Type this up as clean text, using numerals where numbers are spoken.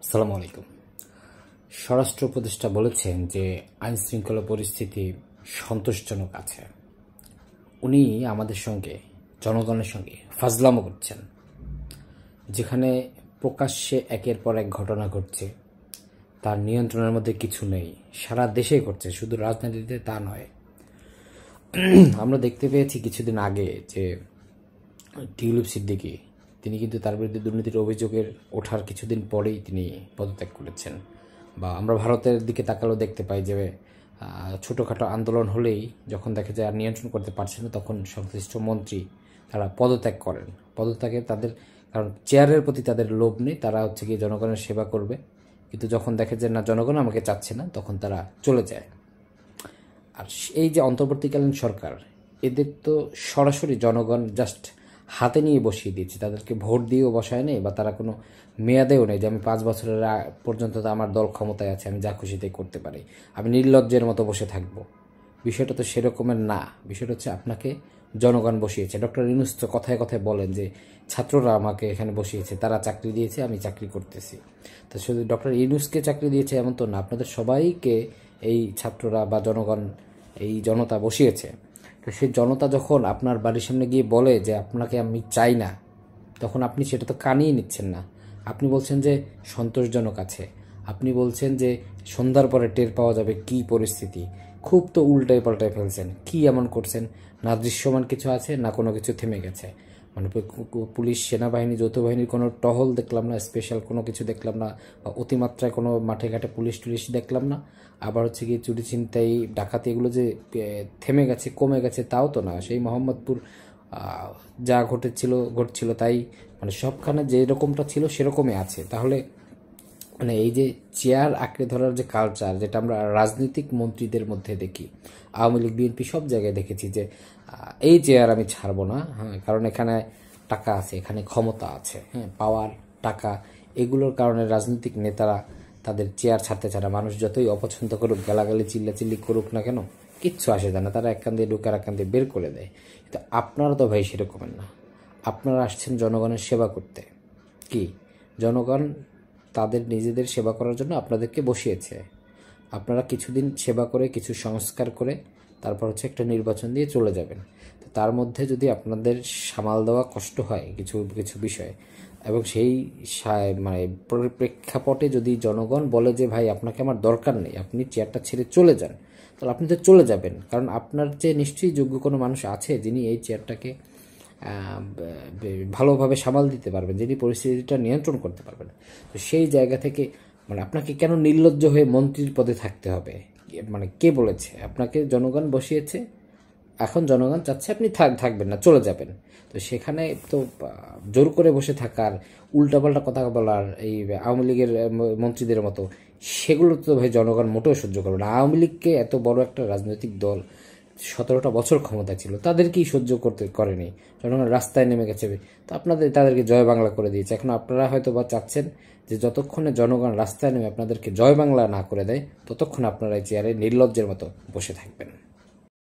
আসসালামু আলাইকুম। স্বরাষ্ট্র উপদেষ্টা বলেছেন যে আইন শৃঙ্খলা পরিস্থিতি সন্তোষজনক আছে। উনি আমাদের সঙ্গে, জনগণের সঙ্গে ফাজলামো করছেন, যেখানে প্রকাশ্যে একের পর এক ঘটনা ঘটছে, তার নিয়ন্ত্রণের মধ্যে কিছু নেই, সারা দেশে ঘটছে, শুধু রাজনীতিতে তা নয়। আমরা দেখতে পেয়েছি কিছুদিন আগে যে টিউলিপ সিদ্দিকী তিনি কিন্তু তার বিরুদ্ধে দুর্নীতির অভিযোগের ওঠার কিছুদিন পরেই তিনি পদত্যাগ করেছেন। বা আমরা ভারতের দিকে তাকালেও দেখতে পাই যে ছোটোখাটো আন্দোলন হলেই যখন দেখা যায় আর নিয়ন্ত্রণ করতে পারছেন না, তখন সংশ্লিষ্ট মন্ত্রী তারা পদত্যাগ করেন। পদত্যাগে তাদের কারণ চেয়ারের প্রতি তাদের লোভ নেই, তারা হচ্ছে গিয়ে জনগণের সেবা করবে, কিন্তু যখন দেখে যে না, জনগণ আমাকে চাচ্ছে না, তখন তারা চলে যায়। আর এই যে অন্তর্বর্তীকালীন সরকার, এদের তো সরাসরি জনগণ জাস্ট হাতে নিয়ে বসিয়ে দিয়েছে, তাদেরকে ভোট দিয়েও বসায় নেই, বা তারা কোনো মেয়াদেও নেই যে আমি 5 বছরের পর্যন্ত তো আমার দল ক্ষমতায় আছে, আমি যা খুশি তাই করতে পারি, আমি নির্লজ্জের মতো বসে থাকব। বিষয়টা তো সেরকমের না। বিষয়টা হচ্ছে আপনাকে জনগণ বসিয়েছে। ডক্টর ইউনূস তো কথায় কথায় বলেন যে ছাত্ররা আমাকে এখানে বসিয়েছে, তারা চাকরি দিয়েছে, আমি চাকরি করতেছি। তো শুধু ডক্টর ইউনূসকে চাকরি দিয়েছে এমন তো না, আপনাদের সবাইকে এই ছাত্ররা বা জনগণ, এই জনতা বসিয়েছে। তো সেই জনতা যখন আপনার বাড়ির সামনে গিয়ে বলে যে আপনাকে আমি চাই না, তখন আপনি সেটা তো কানিয়ে নিচ্ছেন না। আপনি বলছেন যে সন্তোষজনক আছে, আপনি বলছেন যে সন্ধ্যার পরে টের পাওয়া যাবে কি পরিস্থিতি। খুব তো উল্টাই পাল্টাই ফেলছেন। কি এমন করছেন? না দৃশ্যমান কিছু আছে, না কোনো কিছু থেমে গেছে। মানে পুলিশ, সেনাবাহিনী, যৌথ বাহিনীর কোনো টহল দেখলাম না, স্পেশাল কোনো কিছু দেখলাম না, বা অতিমাত্রায় কোনো মাঠে ঘাটে পুলিশ টুলিশ দেখলাম না। আবার হচ্ছে কি চুরি ছিনতাই, ডাকাতি, এগুলো যে থেমে গেছে, কমে গেছে, তাও তো না। সেই মোহাম্মদপুর যা ঘটছিল তাই, মানে সবখানে যে রকমটা ছিল সেরকমই আছে। তাহলে মানে এই যে চেয়ার আঁকড়ে ধরার যে কালচার, যেটা আমরা রাজনৈতিক মন্ত্রীদের মধ্যে দেখি, আওয়ামী লীগ বিএনপি সব জায়গায় দেখেছি যে এই চেয়ার আমি ছাড়বো না, হ্যাঁ, কারণ এখানে টাকা আছে, এখানে ক্ষমতা আছে, হ্যাঁ, পাওয়ার, টাকা, এগুলোর কারণে রাজনৈতিক নেতারা তাদের চেয়ার ছাড়তে চায় না। মানুষ যতই অপছন্দ করুক, গালাগালি চিল্লাচিল্লি করুক না কেন, কিচ্ছু আসে যায় না, তারা এক কান দিয়ে ঢুকে আর এক কান দিয়ে বের করে দেয়। কিন্তু আপনারা তো ভাই সেরকমের না। আপনারা আসছেন জনগণের সেবা করতে। কি জনগণ তাদের নিজেদের সেবা করার জন্য আপনাদেরকে বসিয়েছে। আপনারা কিছুদিন সেবা করে, কিছু সংস্কার করে, তারপর হচ্ছে একটা নির্বাচন দিয়ে চলে যাবেন। তো তার মধ্যে যদি আপনাদের সামাল দেওয়া কষ্ট হয় কিছু কিছু বিষয়, এবং সেই মানে প্রেক্ষাপটে যদি জনগণ বলে যে ভাই আপনাকে আমার দরকার নেই, আপনি চেয়ারটা ছেড়ে চলে যান, তাহলে আপনি তো চলে যাবেন। কারণ আপনার যে নিশ্চয়ই যোগ্য কোনো মানুষ আছে যিনি এই চেয়ারটাকে ভালোভাবে সামাল দিতে পারবেন, যিনি পরিস্থিতিটা নিয়ন্ত্রণ করতে পারবেন। তো সেই জায়গা থেকে মানে আপনাকে কেন নির্লজ্জ হয়ে মন্ত্রীর পদে থাকতে হবে? মানে কে বলেছে? আপনাকে জনগণ বসিয়েছে, এখন জনগণ চাচ্ছে আপনি থাকবেন না, চলে যাবেন। তো সেখানে তো জোর করে বসে থাকার, উল্টাপাল্টা কথা বলার, এই আওয়ামী লীগের মন্ত্রীদের মতো, সেগুলো তো ভাই জনগণ মোটেও সহ্য করবে না। আওয়ামী লীগকে, এত বড় একটা রাজনৈতিক দল, 17টা বছর ক্ষমতা ছিল, তাদেরকেই সহ্য করতে করেনি, জনগণ রাস্তায় নেমে গেছে। তো তাদেরকে জয় বাংলা করে দিয়েছে। এখন আপনারা হয়তো বা চাচ্ছেন যে যতক্ষণে জনগণ রাস্তায় নেমে আপনাদেরকে জয় বাংলা না করে দেয়, ততক্ষণ আপনারা এই চেয়ারে নির্লজ্জের মতো বসে থাকবেন।